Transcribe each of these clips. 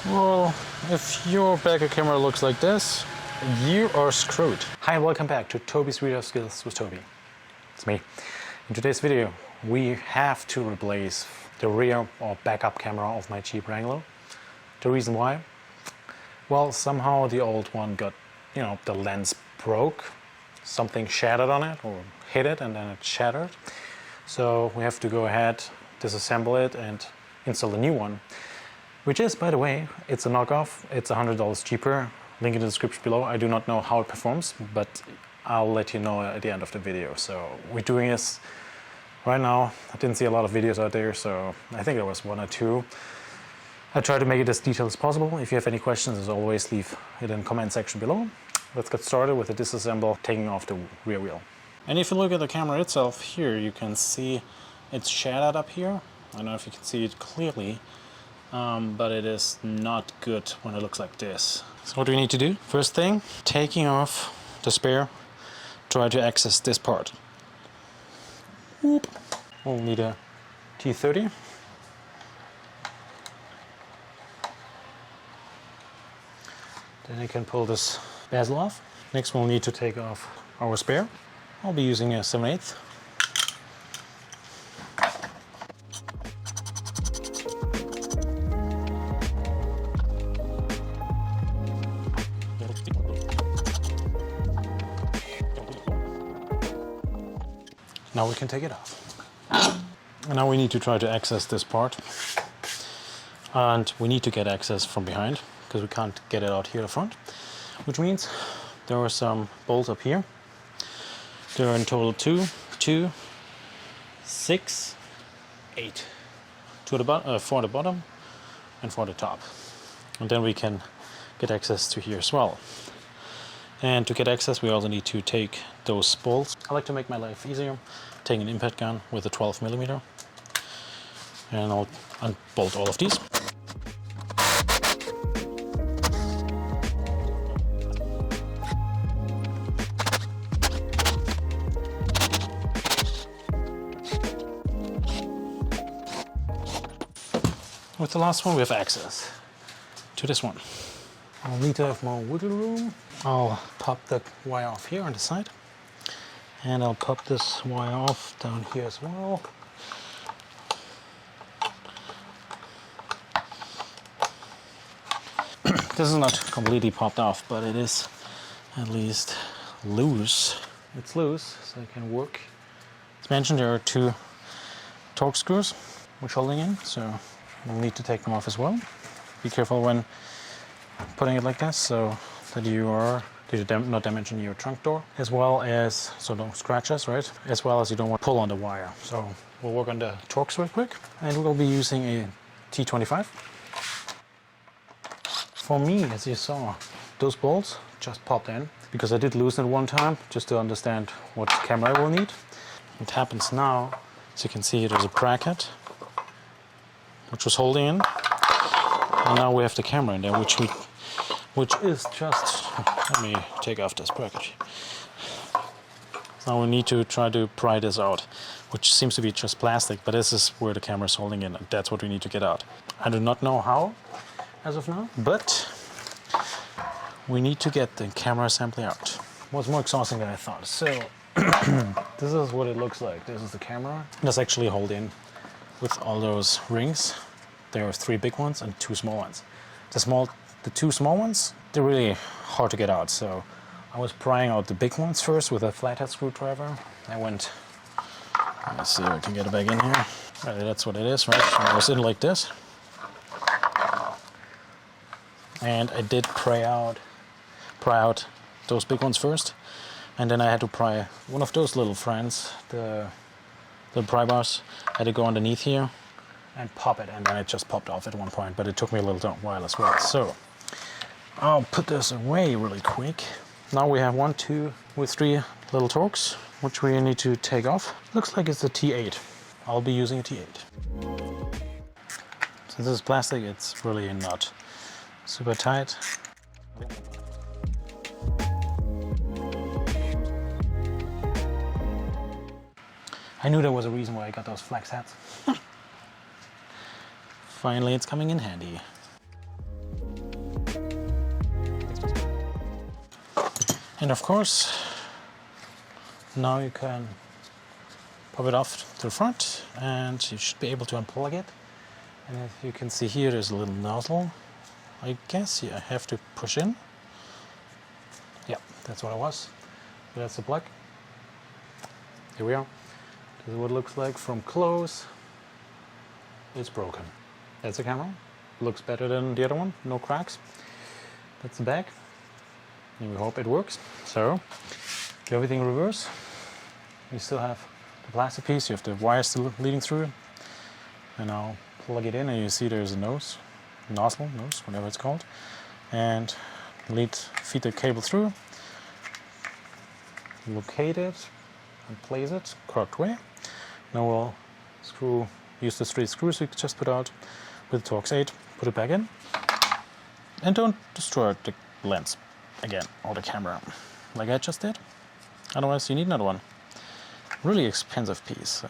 Well, if your backup camera looks like this, you are screwed. Hi and welcome back to Toby's Reader Skills with Toby. It's me. In today's video, we have to replace the rear or backup camera of my Jeep Wrangler. The reason why? Well, somehow the old one got, the lens broke. Something shattered on it or hit it and then it shattered. So we have to go ahead, disassemble it and install a new one. Which is, by the way, it's a knockoff. It's $100 cheaper. Link in the description below. I do not know how it performs, but I'll let you know at the end of the video. So we're doing this right now. I didn't see a lot of videos out there, so I think there was one or two. I try to make it as detailed as possible. If you have any questions, as always, leave it in the comment section below. Let's get started with the disassemble, taking off the rear wheel. And if you look at the camera itself here, you can see it's shattered up here. I don't know if you can see it clearly. But it is not good when it looks like this. So what do we need to do? First thing, taking off the spare, try to access this part. Whoop. We'll need a T30. Then you can pull this bezel off. Next we'll need to take off our spare. I'll be using a 7/8. Now we can take it off. And now we need to try to access this part. And we need to get access from behind because we can't get it out here at the front. Which means there are some bolts up here. There are in total 2, 6, 8. 2 at the 4 at the bottom and 4 at the top. And then we can get access to here as well. And to get access, we also need to take those bolts. I like to make my life easier. Take an impact gun with a 12mm, and I'll unbolt all of these. With the last one, we have access to this one. I'll need to have more wiggle room. I'll pop the wire off here on the side. And I'll pop this wire off down here as well. This is not completely popped off, but it is at least loose. It's loose, so it can work. As mentioned, there are 2 torque screws which are holding in, so we'll need to take them off as well. Be careful when putting it like this, so that you are not damaging your trunk door, as well as, so no scratches, right? As well as you don't want to pull on the wire. So we'll work on the torques real quick, and we'll be using a T25. For me, as you saw, those bolts just popped in, because I did loosen it one time, just to understand what camera I will need. What happens now, as you can see, there's a bracket, which was holding in, and now we have the camera in there, which is just, let me take off this bracket. Now we need to try to pry this out, which seems to be just plastic, but this is where the camera is holding in, and that's what we need to get out. I do not know how, as of now, but we need to get the camera assembly out. It was more exhausting than I thought. So, this is what it looks like. This is the camera. That's actually hold in with all those rings. There are 3 big ones and 2 small ones. The 2 small ones, they're really hard to get out, so I was prying out the big ones first with a flathead screwdriver. I went, let's see if I can get it back in here. Right, that's what it is, right? So I was in like this. And I did pry out those big ones first. And then I had to pry one of those little friends, the pry bars. I had to go underneath here and pop it, and then it just popped off at one point, but it took me a little while as well. So I'll put this away really quick. Now we have 1, 2, with 3 little torques, which we need to take off. Looks like it's a T8. I'll be using a T8. Since this is plastic, it's really not super tight. I knew there was a reason why I got those flex hats. Finally, it's coming in handy. And of course, now you can pop it off to the front and you should be able to unplug it. And as you can see here, there's a little nozzle. I guess I have to push in. Yeah, that's what it was. So that's the plug. Here we are. This is what it looks like from close. It's broken. That's the camera. Looks better than the other one. No cracks. That's the back. And we hope it works. So, do everything in reverse. You still have the plastic piece. You have the wire still leading through it. And I'll plug it in, and you see there's a nozzle, whatever it's called. And feed the cable through. Locate it and place it correct way. Now we'll use the 3 screws we just put out with the Torx 8, put it back in, and don't destroy the lens again or the camera like I just did. Otherwise you need another one. Really expensive piece.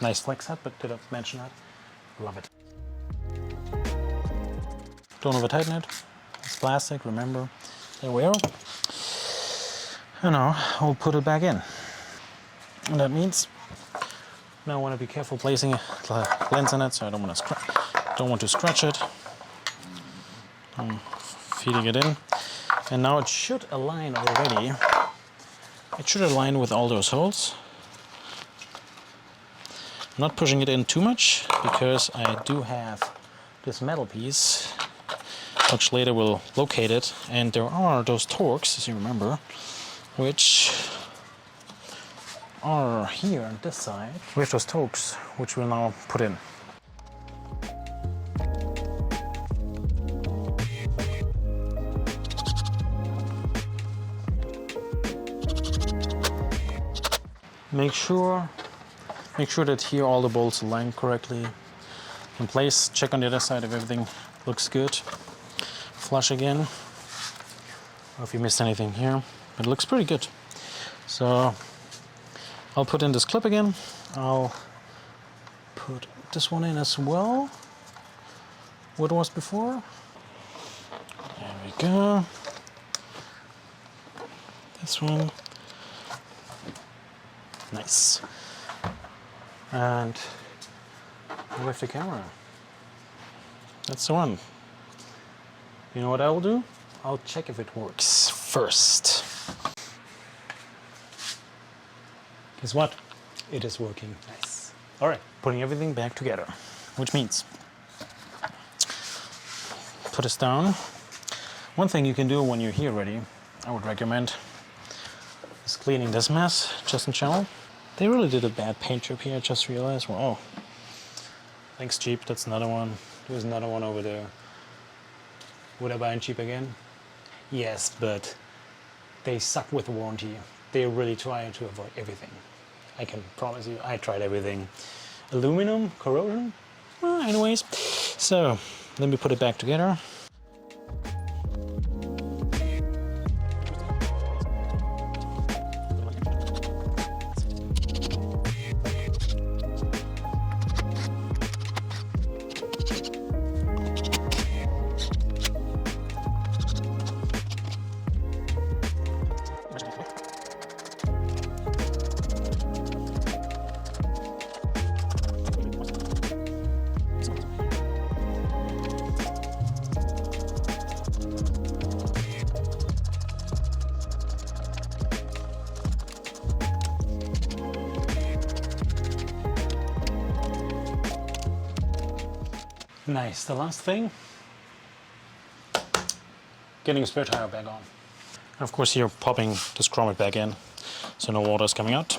Nice flex set, but did I mention that? Love it. Don't over tighten it. It's plastic, remember. There we are. And now I'll put it back in. And that means now I want to be careful placing the lens in it, so I don't want to scratch it. I'm feeding it in. And now it should align already. It should align with all those holes. I'm not pushing it in too much because I do have this metal piece, which later will locate it, and there are those Torx, as you remember, which are here on this side. We have those Torx, which we'll now put in. Make sure that here all the bolts align correctly in place. Check on the other side if everything looks good. Flush again, or if you missed anything here. It looks pretty good. So I'll put in this clip again. I'll put this one in as well. What was before? There we go. This one. Nice. And with the camera. That's the one. You know what I'll do? I'll check if it works first. Guess what? It is working. Nice. Alright, putting everything back together. Which means put this down. One thing you can do when you're here ready, I would recommend, is cleaning this mess just in general. They really did a bad paint job here, I just realized. Well, oh, thanks cheap, that's another one. There's another one over there. Would I buy it cheap again? Yes, but they suck with warranty. They really try to avoid everything. I can promise you, I tried everything. Aluminum, corrosion? Well, anyways, so let me put it back together. Nice, the last thing, getting a spare tire back on. And of course here popping this grommet back in so no water is coming out.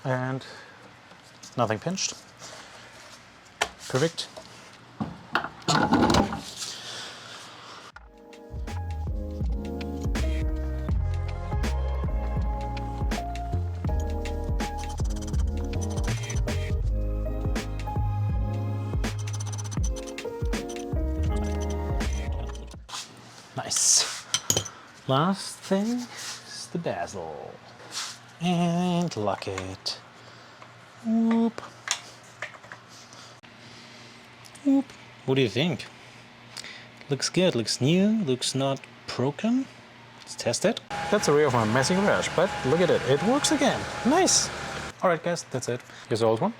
And nothing pinched. Perfect. Nice. Last thing is the bezel. and lock it. Whoop. Whoop. What do you think? Looks good, looks new, looks not broken. Let's test it. That's the rear of my messy garage, but look at it, it works again. Nice! Alright guys, that's it. Here's the old one.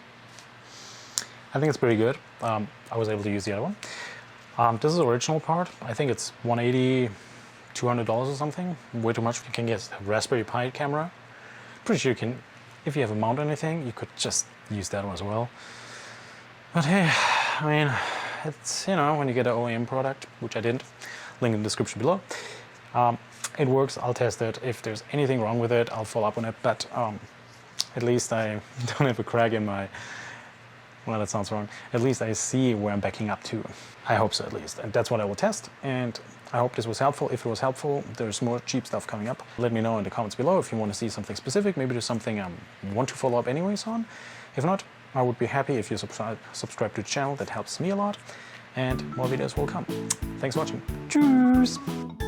I think it's pretty good. I was able to use the other one. This is the original part. I think it's $180, $200 or something. Way too much. You can get a Raspberry Pi camera. Pretty sure you can, if you have a mount or anything, you could just use that one as well. But hey, I mean, it's, you know, when you get an OEM product, which I didn't, link in the description below. It works, I'll test it. If there's anything wrong with it, I'll follow up on it, but at least I don't have a crack in my, well, that sounds wrong. At least I see where I'm backing up to. I hope so, at least. And that's what I will test. And I hope this was helpful. If it was helpful, there's more cheap stuff coming up. Let me know in the comments below if you want to see something specific. Maybe there's something I want to follow up anyways on. If not, I would be happy if you subscribe to the channel. That helps me a lot. And more videos will come. Thanks for watching. Tschüss!